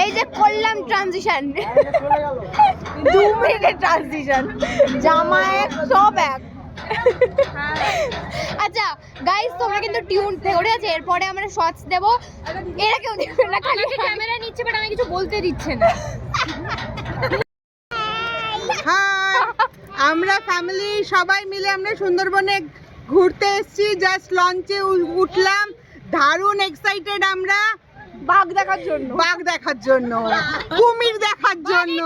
এই যে করলাম ট্রানজিশন 2 মিনিটের ট্রানজিশন জামায় সব এক আচ্ছা গাইস তোমরা কিন্তু টিউন থেকো ঠিক আছে এরপরে আমরা শর্টস দেব এরা কেউ দেখবে না খালি ক্যামেরা নিচ্ছে বাট আমি কিছু বলতে দিচ্ছে না হাই আমরা ফ্যামিলি সবাই মিলে আমরা সুন্দরবনে ঘুরতে এসেছি জাস্ট লঞ্চে উঠলাম দারুণ এক্সাইটেড আমরা বাঘ দেখার জন্য কুমির দেখার জন্য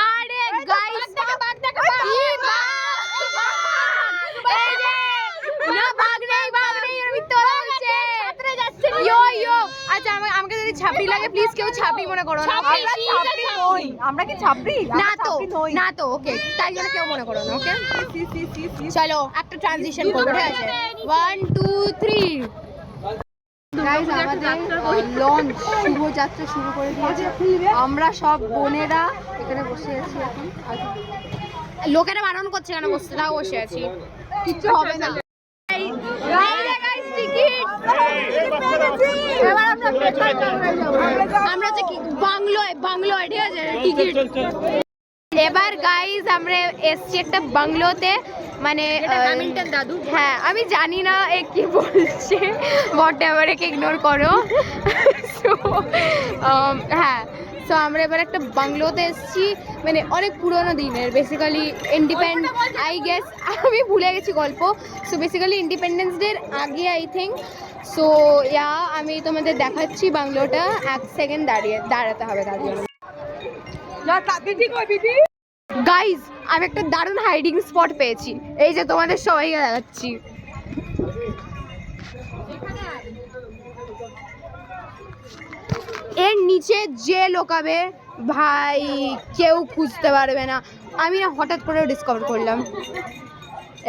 আরে গাইস বাঘ দেখা আচ্ছা আমাকে যদি ছাপড়ি লাগে প্লিজ কেউ ছাপড়ি মনে করো না আমরা কি ছাপড়ি না তো ওকে তাই জন্য কেউ মনে করো না ওকে চলো একটা ট্রানজিশন করবো ঠিক আছে 1 2 3 গাইস আমাদের লঞ্চ শুভযাত্রা শুরু করে দিয়েছে আমরা সব বোনেরা এখানে বসে আছি এখন লোকেরা বারণ করছে কেন বসতে তাও বসে আছি কিচ্ছু হবে না আমরা হচ্ছে বাংলোয় ঠিক আছে টিকিট এবার গাইজ আমরা এসছি একটা বাংলোতে মানে দাদু হ্যাঁ আমি জানি না এ কি বলছে বট এবার একে ইগনোর করো হ্যাঁ সো আমরা এবার একটা বাংলোতে এসেছি মানে অনেক পুরোনো দিনের বেসিক্যালি আই গেস আমি ভুলে গেছি গল্প সো বেসিক্যালি ইন্ডিপেন্ডেন্স ডের আগে আই থিঙ্ক সো আমি তোমাদের দেখাচ্ছি বাংলোটা 1 সেকেন্ড দাঁড়াতে হবে তার জন্য গাইজ আমি একটা দারুণ হাইডিং স্পট পেয়েছি এই যে তোমাদের সবাইকে দেখাচ্ছি এর নিচে যে লোকাবে ভাই কেউ খুঁজতে পারবে না আমি না হঠাৎ করে ডিসকভার করলাম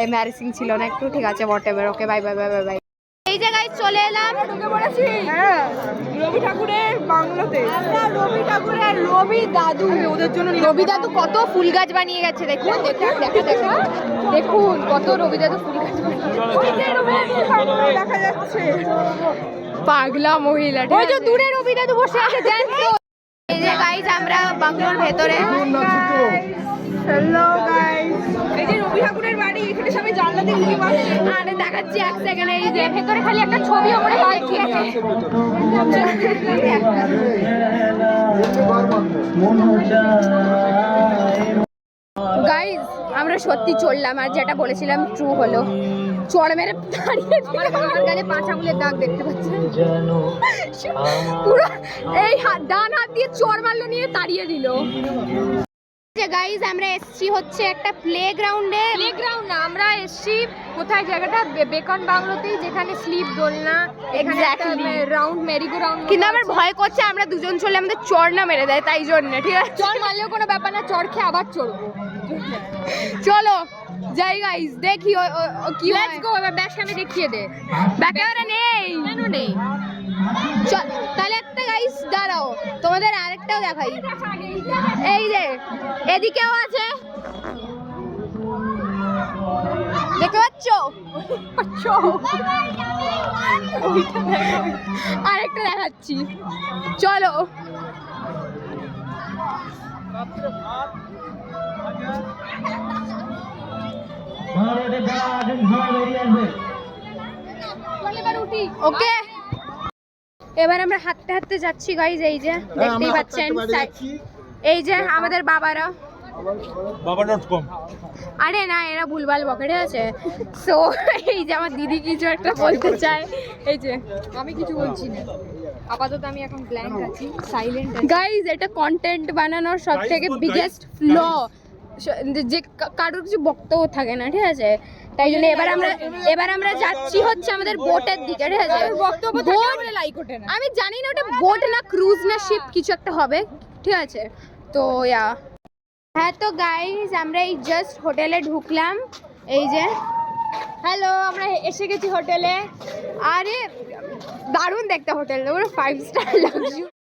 এম্বারেসিং ছিল না একটু ঠিক আছে whatever okay bye bye bye bye bye এই জায়গায় চলে এলাম ঢুকে পড়েছি হ্যাঁ রবি ঠাকুরের বাংলোতে আমরা রবি ঠাকুরের রবি দাদু ওদের জন্য রবি দাদু কত ফুল গাছ বানিয়ে গেছে দেখুন দেখুন কত রবি দাদু ফুল গাছ দেখা যাচ্ছে পাগলা মহিলা ওই যে দূরে রবি দাদু বসে আছে দেন তো এই যে গাইস আমরা বাংলোর ভেতরে হ্যালো গাইস এই যে রবি ঠাকুরের বাড়ি এখানে সবাই জানলা দিয়ে উঠে আসছে আরে দেখাচ্ছি এক সেকেন্ড এই যে ভেতরে খালি একটা ছবিও করে রাখছি গাইস আমরা সত্যি চললাম আর যেটা বলেছিলাম ট্রু হলো চড় মেরে দাঁড়িয়ে আমার গালে 5 আঙুলের দাগ দেখতে পাচ্ছেন পুরো এই ডান হাত দিয়ে চড় মারলো নিয়ে তাড়িয়ে দিল গাইজ আমরা এসছি হচ্ছে একটা প্লেগ্রাউন্ড না আমরা এসছি কোথায় জায়গাটা বেকন বাংলোতেই যেখানে স্লিপ দোলনা এখানে একটা রাউন্ড মেরিগো রাউন্ড কিন্তু আমার ভয় করছে আমরা দুজন চলে আমাদের চড় না মেরে দেয় তাই জন্য ঠিক আছে চড় মারলেও কোনো ব্যাপার না চড় খেয়ে আবার চড়বো চলো যাই গাইজ দেখি কি লেটস গো এবার ব্যাক সামনে দেখিয়ে দে ব্যাক ক্যামেরা নেই কেন নেই চল তাহলে একটা গাইজ দাঁড়াও তোমাদের আরেকটাও দেখাই এই যে এদিকেও আছে দেখতে পাচ্ছ আরেকটা দেখাচ্ছি চলো ওকে এবার আমরা হাঁটতে হাঁটতে যাচ্ছি গাইজ এই যে দেখতেই পাচ্ছেন এই যে আমাদের বাবারা baba.com আরে না এরা ভুলভাল বকেটে আছে সো এই যে আমার দিদি কিছু একটা বলতে চায় এই যে আমি কিছু বলছি না আপাতত আমি এখন ব্ল্যাঙ্ক আছি সাইলেন্ট আছি গাইজ এটা কন্টেন্ট বানানোর সবথেকে বিগেস্ট ফ্ল যে কারোর কিছু বক্তব্য থাকে না ঠিক আছে তাই জন্য এবার আমরা যাচ্ছি হচ্ছে আমাদের বোটের দিকে ঠিক আছে আমি জানি না ওটা বোট না ক্রুজ না শিপ কিছু একটা হবে ঠিক আছে তো হ্যাঁ তো গাইজ আমরা এই জাস্ট হোটেলে ঢুকলাম এই যে হ্যালো আমরা এসে গেছি হোটেলে আরে দারুণ দেখতে হোটেল পুরো 5 স্টার লাক্সারি